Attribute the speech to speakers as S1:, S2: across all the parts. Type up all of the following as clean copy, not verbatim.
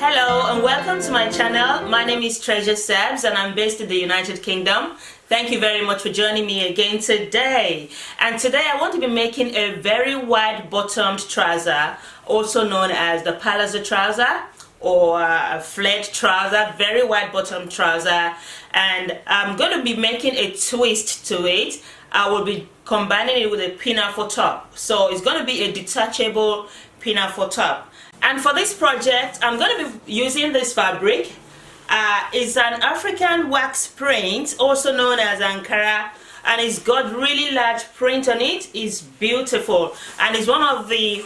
S1: Hello and welcome to my channel. My name is Ayoni Sabs and I'm based in the United Kingdom. Thank you very much for joining me again today. And today I want to be making a very wide bottomed trouser, also known as the Palazzo trouser or a flared trouser, very wide bottom trouser. And I'm going to be making a twist to it. I will be combining it with a pinafore top. So it's going to be a detachable pinafore top. And for this project, I'm going to be using this fabric. It's an African wax print, also known as Ankara, and it's got really large print on it. It's beautiful, and it's one of the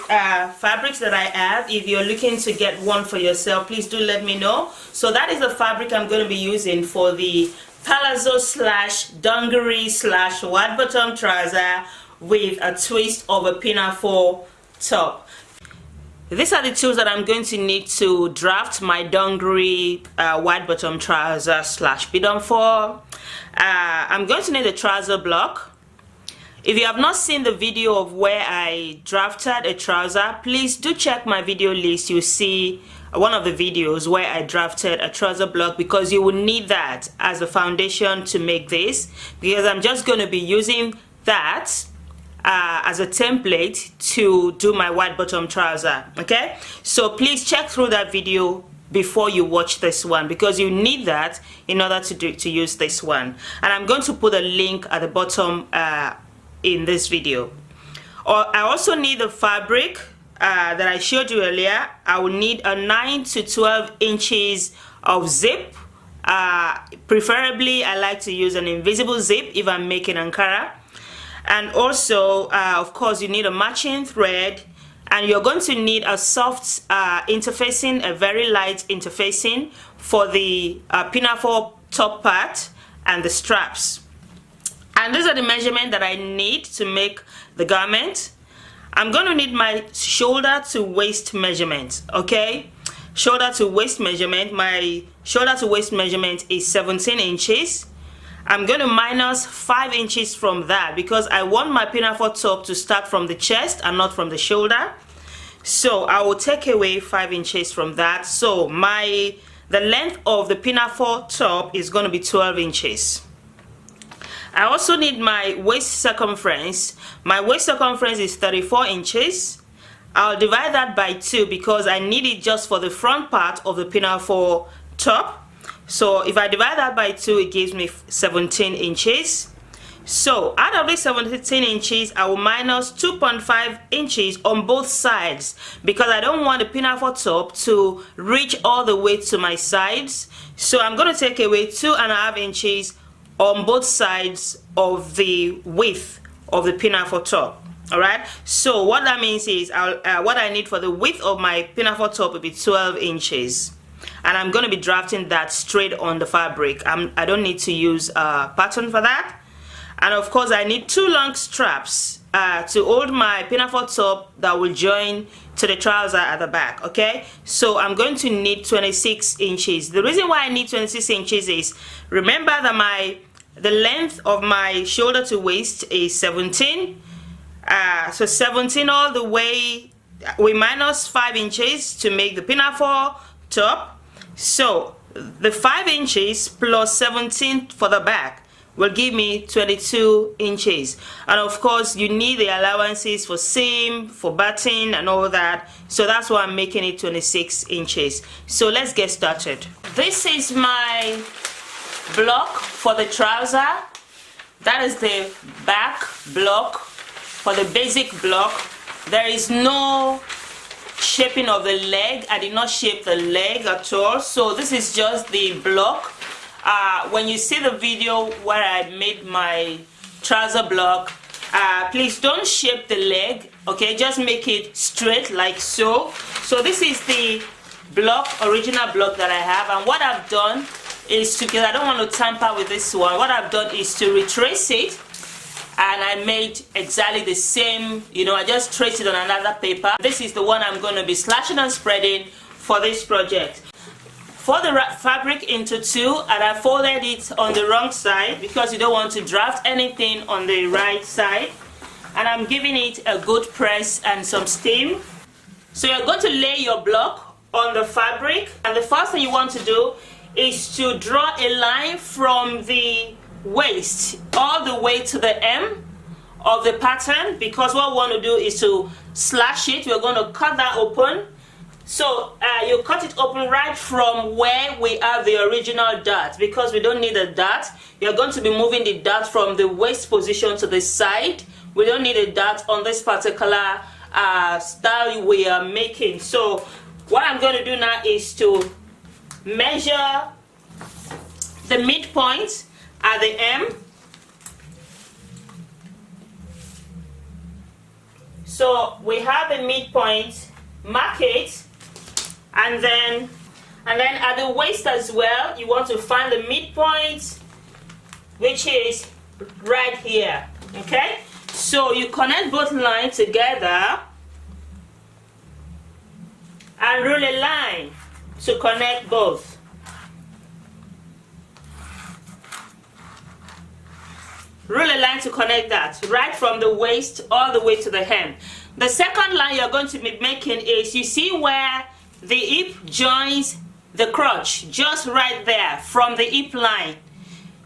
S1: fabrics that I have. If you're looking to get one for yourself, please do let me know. So that is the fabric I'm going to be using for the palazzo slash dungaree slash wide bottom trouser with a twist of a pinafore top. These are the tools that I'm going to need to draft my dungaree wide bottom trouser slash pinafore. I'm going to need a trouser block. If you have not seen the video of where I drafted a trouser, please do check my video list. You'll see one of the videos where I drafted a trouser block, because you will need that as a foundation to make this, because I'm just going to be using that as a template to do my wide bottom trouser. Okay, so please check through that video before you watch this one, because you need that in order to use this one. And I'm going to put a link at the bottom in this video. I also need the fabric that I showed you earlier. I will need a 9 to 12 inches of zip. Preferably I like to use an invisible zip if I'm making Ankara. And also, of course, you need a matching thread, and you're going to need a soft interfacing, a very light interfacing for the pinafore top part and the straps. And these are the measurements that I need to make the garment. I'm going to need my shoulder to waist measurement, okay? Shoulder to waist measurement. My shoulder to waist measurement is 17 inches. I'm going to minus 5 inches from that, because I want my pinafore top to start from the chest and not from the shoulder. So I will take away 5 inches from that. So the length of the pinafore top is going to be 12 inches. I also need my waist circumference. My waist circumference is 34 inches. I'll divide that by 2 because I need it just for the front part of the pinafore top. So if I divide that by 2, it gives me 17 inches. So out of this 17 inches, I will minus 2.5 inches on both sides, because I don't want the pinafore top to reach all the way to my sides. So I'm going to take away 2.5 inches on both sides of the width of the pinafore top. Alright, so what that means is what I need for the width of my pinafore top will be 12 inches. And I'm going to be drafting that straight on the fabric. I don't need to use a pattern for that. And of course, I need 2 long straps to hold my pinafore top that will join to the trouser at the back. Okay, so I'm going to need 26 inches. The reason why I need 26 inches is, remember that the length of my shoulder to waist is 17. So 17 all the way. We minus 5 inches to make the pinafore top. So the 5 inches plus 17 for the back will give me 22 inches. And of course, you need the allowances for seam, for batting and all that. So that's why I'm making it 26 inches. So let's get started. This is my block for the trouser. That is the back block for the basic block. There is no shaping of the leg. I did not shape the leg at all. So this is just the block. When you see the video where I made my trouser block, please don't shape the leg, okay? Just make it straight like so. So this is the block, original block that I have, and what I've done is because I don't want to tamper with this one, what I've done is to retrace it, and I made exactly the same, I just traced it on another paper. This is the one I'm going to be slashing and spreading for this project. Fold the fabric into 2, and I folded it on the wrong side because you don't want to draft anything on the right side. And I'm giving it a good press and some steam. So you're going to lay your block on the fabric. And the first thing you want to do is to draw a line from the waist all the way to the hem of the pattern, because what we want to do is to slash it. We're going to cut that open. So you cut it open right from where we have the original dart, because we don't need a dart. You're going to be moving the dart from the waist position to the side. We don't need a dart on this particular style we are making. So what I'm going to do now is to measure the midpoint at the hem. So we have the midpoint, mark it, and then at the waist as well, you want to find the midpoint, which is right here. Okay, so you connect both lines together and rule a line to connect both. Rule a line to connect that, right from the waist all the way to the hem. The second line you're going to be making is, you see where the hip joins the crotch, just right there from the hip line,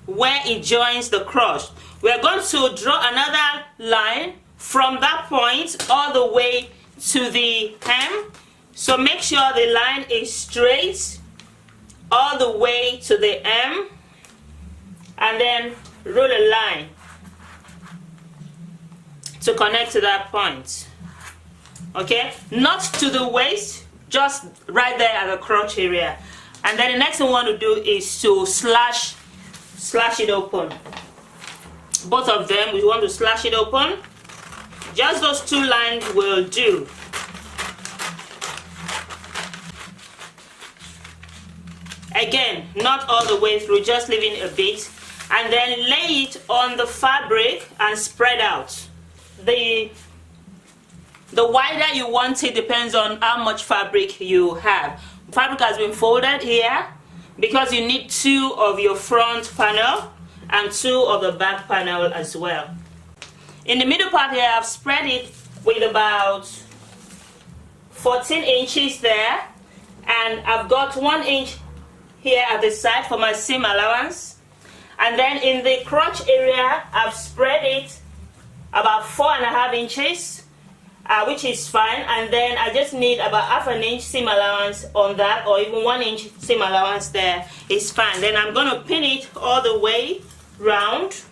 S1: where it joins the crotch. We're going to draw another line from that point all the way to the hem. So make sure the line is straight all the way to the hem, and then rule a line to connect to that point. Okay, not to the waist, just right there at the crotch area. And then the next thing we want to do is to slash it open. Both of them, we want to slash it open. Just those two lines will do. Again, not all the way through, just leaving a bit, and then lay it on the fabric and spread out. The wider you want it depends on how much fabric you have. Fabric has been folded here because you need 2 of your front panel and 2 of the back panel as well. In the middle part here, I've spread it with about 14 inches there, and I've got 1 inch here at the side for my seam allowance. And then in the crotch area, I've spread it about 4.5 inches, which is fine. And then I just need about half an inch seam allowance on that, or even 1 inch seam allowance there is fine. Then I'm going to pin it all the way round.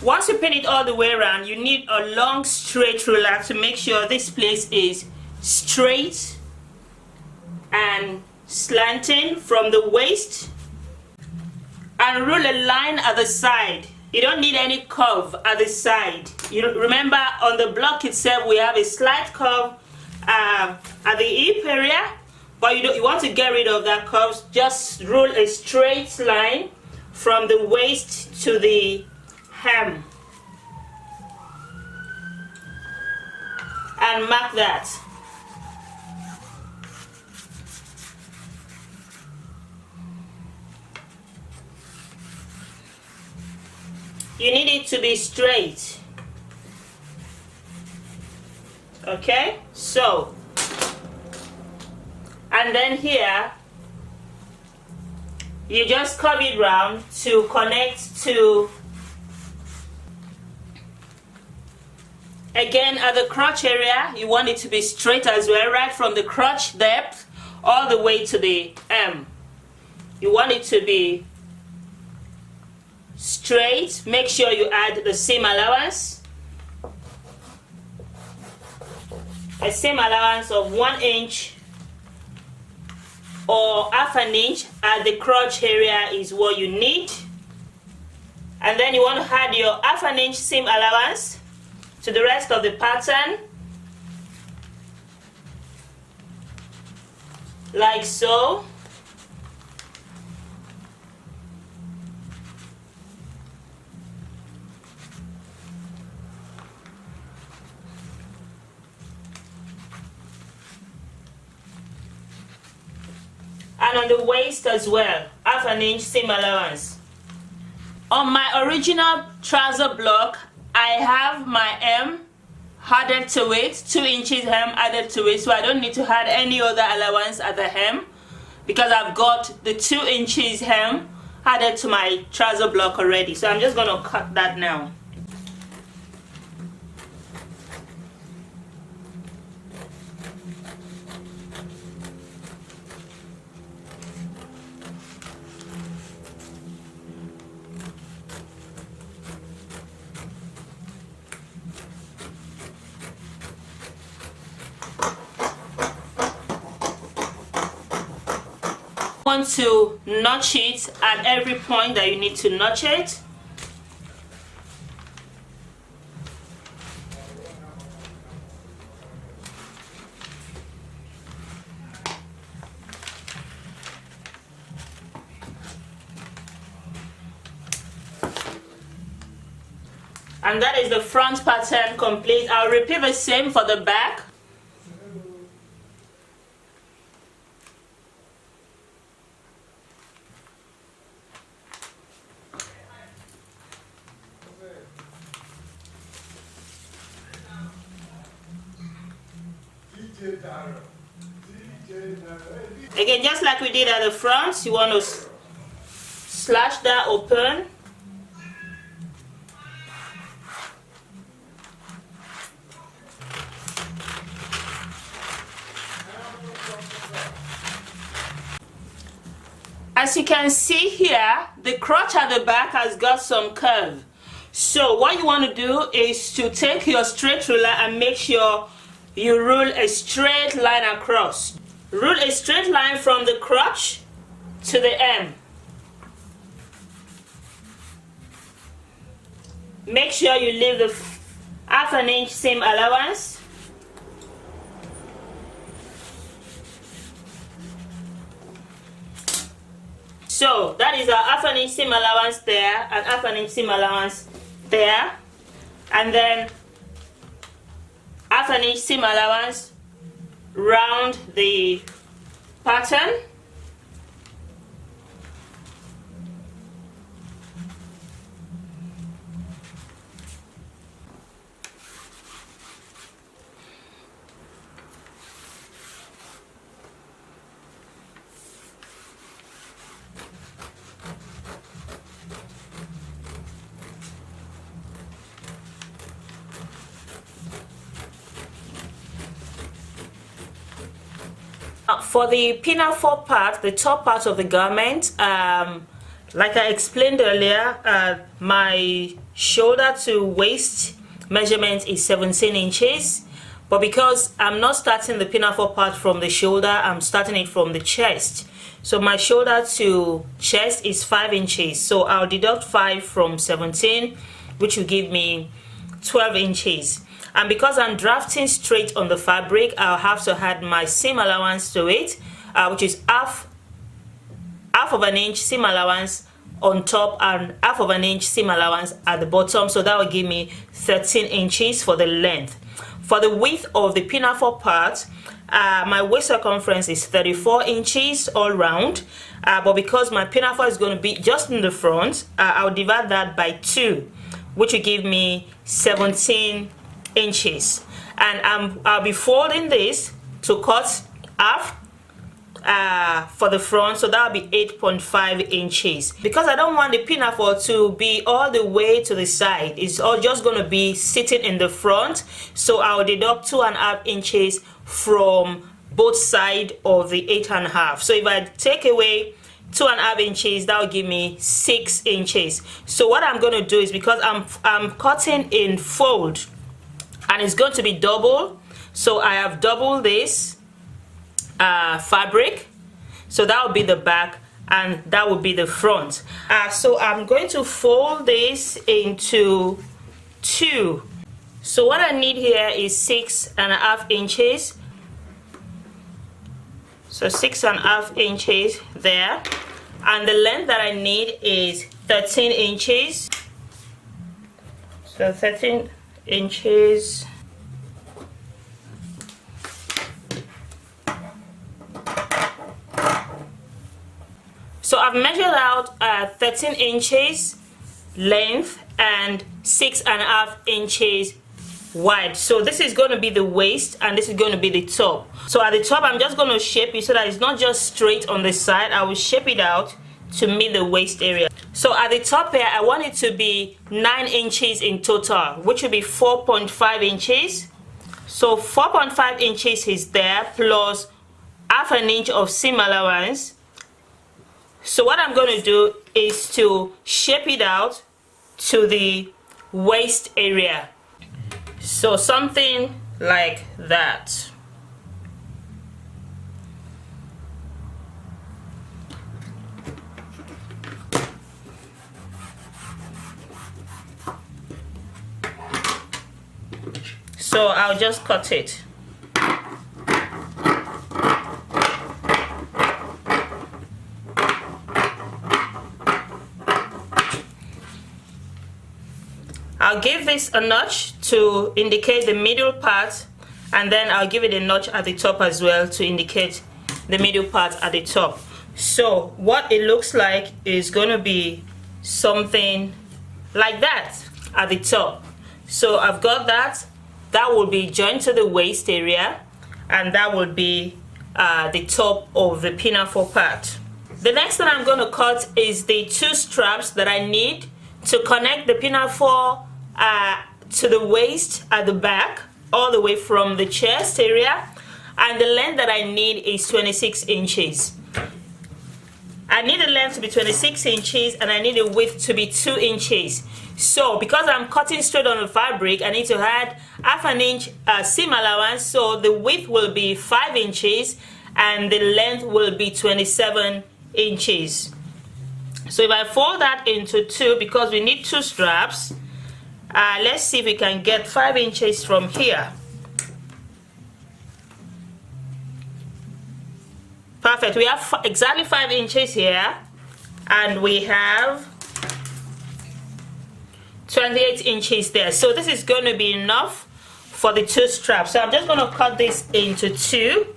S1: Once you pin it all the way around, you need a long straight ruler to make sure this place is straight and slanting from the waist, and rule a line at the side. You don't need any curve at the side. You remember on the block itself we have a slight curve at the hip area, but you want to get rid of that curve. Just rule a straight line from the waist to the hem and mark that. You need it to be straight. Okay, so, and then here you just curve it round to connect to, again at the crotch area you want it to be straight as well, right from the crotch depth all the way to the hem. You want it to be straight. Make sure you add the seam allowance, a seam allowance of 1 inch or half an inch at the crotch area is what you need. And then you want to add your half an inch seam allowance to the rest of the pattern, like so. and on the waist as well, half an inch seam allowance. On my original trouser block, I have my hem added to it, 2 inches hem added to it, so I don't need to add any other allowance at the hem because I've got the 2 inches hem added to my trouser block already. So I'm just going to cut that now. Want to notch it at every point that you need to notch it. And that is the front pattern complete. I'll repeat the same for the back. Again, just like we did at the front, you want to slash that open. As you can see here, the crotch at the back has got some curve. So what you want to do is to take your straight ruler and make sure you rule a straight line across. Rule a straight line from the crotch to the hem. Make sure you leave the half an inch seam allowance. So that is our half an inch seam allowance there and half an inch seam allowance there, and then half an inch seam allowance round the pattern. For the pinafore part, the top part of the garment, like I explained earlier, my shoulder to waist measurement is 17 inches. But because I'm not starting the pinafore part from the shoulder, I'm starting it from the chest. So my shoulder to chest is 5 inches. So I'll deduct 5 from 17, which will give me 12 inches. And because I'm drafting straight on the fabric, I'll have to add my seam allowance to it, which is half of an inch seam allowance on top and half of an inch seam allowance at the bottom. So that will give me 13 inches for the length. For the width of the pinafore part, my waist circumference is 34 inches all round. But because my pinafore is going to be just in the front, I'll divide that by 2, which will give me 17 inches. And I'll be folding this to cut half for the front, so that'll be 8.5 inches. Because I don't want the pinafore to be all the way to the side, it's all just going to be sitting in the front, so I'll deduct 2.5 inches from both sides of the 8.5. So if I take away 2.5 inches, that will give me 6 inches. So what I'm going to do is, because I'm cutting in fold and it's going to be double, so I have doubled this fabric, so that will be the back and that will be the front. So I'm going to fold this into 2. So what I need here is 6.5 inches. So 6.5 inches there, and the length that I need is 13 inches. So 13 inches. So I've measured out 13 inches length and 6.5 inches wide. So this is going to be the waist and this is going to be the top. So at the top I'm just going to shape it so that it's not just straight on the side. I will shape it out to meet the waist area. So at the top here I want it to be 9 inches in total, which will be 4.5 inches. So 4.5 inches is there plus half an inch of seam allowance. So what I'm going to do is to shape it out to the waist area. So something like that. So I'll just cut it. I'll give this a notch to indicate the middle part, and then I'll give it a notch at the top as well to indicate the middle part at the top. So what it looks like is going to be something like that at the top. So I've got that. That will be joined to the waist area, and that will be the top of the pinafore part. The next thing I'm going to cut is the 2 straps that I need to connect the pinafore to the waist at the back, all the way from the chest area, and the length that I need is 26 inches. I need the length to be 26 inches and I need the width to be 2 inches. So because I'm cutting straight on the fabric, I need to add half an inch seam allowance, so the width will be 5 inches and the length will be 27 inches. So if I fold that into 2, because we need 2 straps, let's see if we can get 5 inches from here. Perfect. We have exactly 5 inches here, and we have 28 inches there. So this is going to be enough for the 2 straps. So I'm just going to cut this into 2.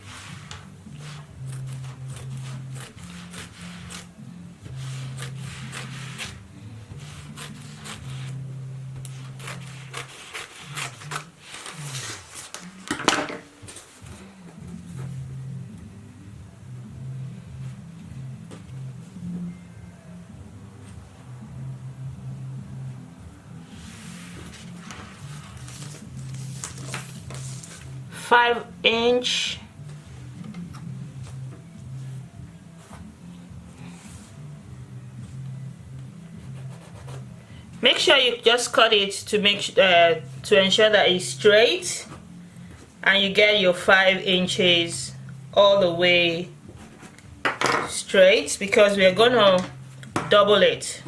S1: Inch. Make sure you just cut it to ensure that it's straight, and you get your 5 inches all the way straight, because we are going to double it.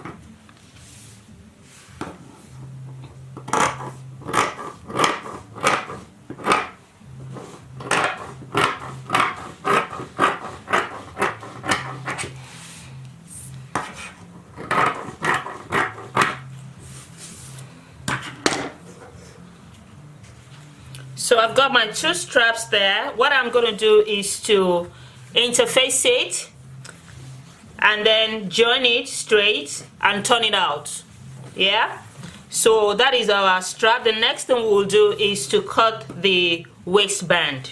S1: So I've got my 2 straps there. What I'm going to do is to interface it and then join it straight and turn it out. Yeah, so that is our strap. The next thing we'll do is to cut the waistband.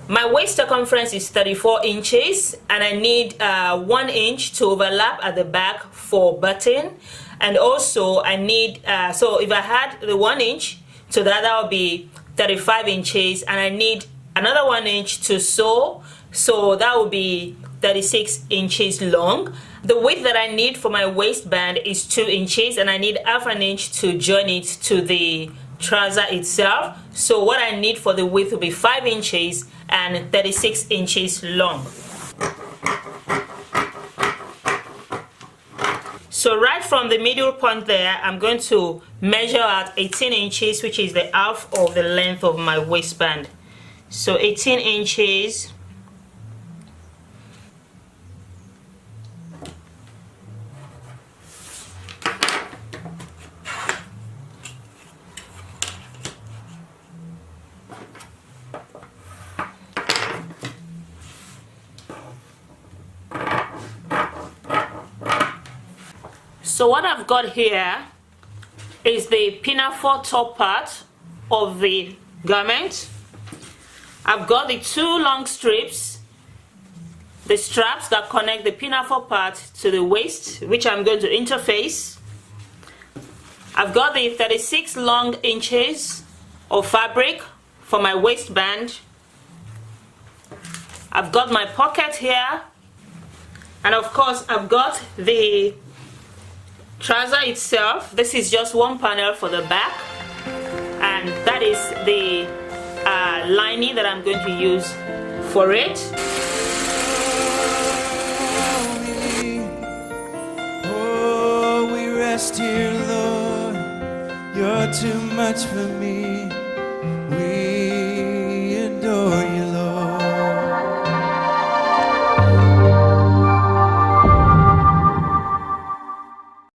S1: My waist circumference is 34 inches and I need 1 inch to overlap at the back for button, and also I need so if I had the 1 inch to that would be 35 inches, and I need another 1 inch to sew, so that would be 36 inches long. The width that I need for my waistband is 2 inches, and I need half an inch to join it to the trouser itself. So what I need for the width will be 5 inches and 36 inches long. So right from the middle point there, I'm going to measure out 18 inches, which is the half of the length of my waistband. So 18 inches. So what I've got here is the pinafore top part of the garment. I've got the 2 long strips, the straps that connect the pinafore part to the waist, which I'm going to interface. I've got the 36 long inches of fabric for my waistband. I've got my pocket here, and of course I've got the trouser itself. This is just one panel for the back, and that is the lining that I'm going to use for it.
S2: Oh, we rest here, Lord. You're too much for me.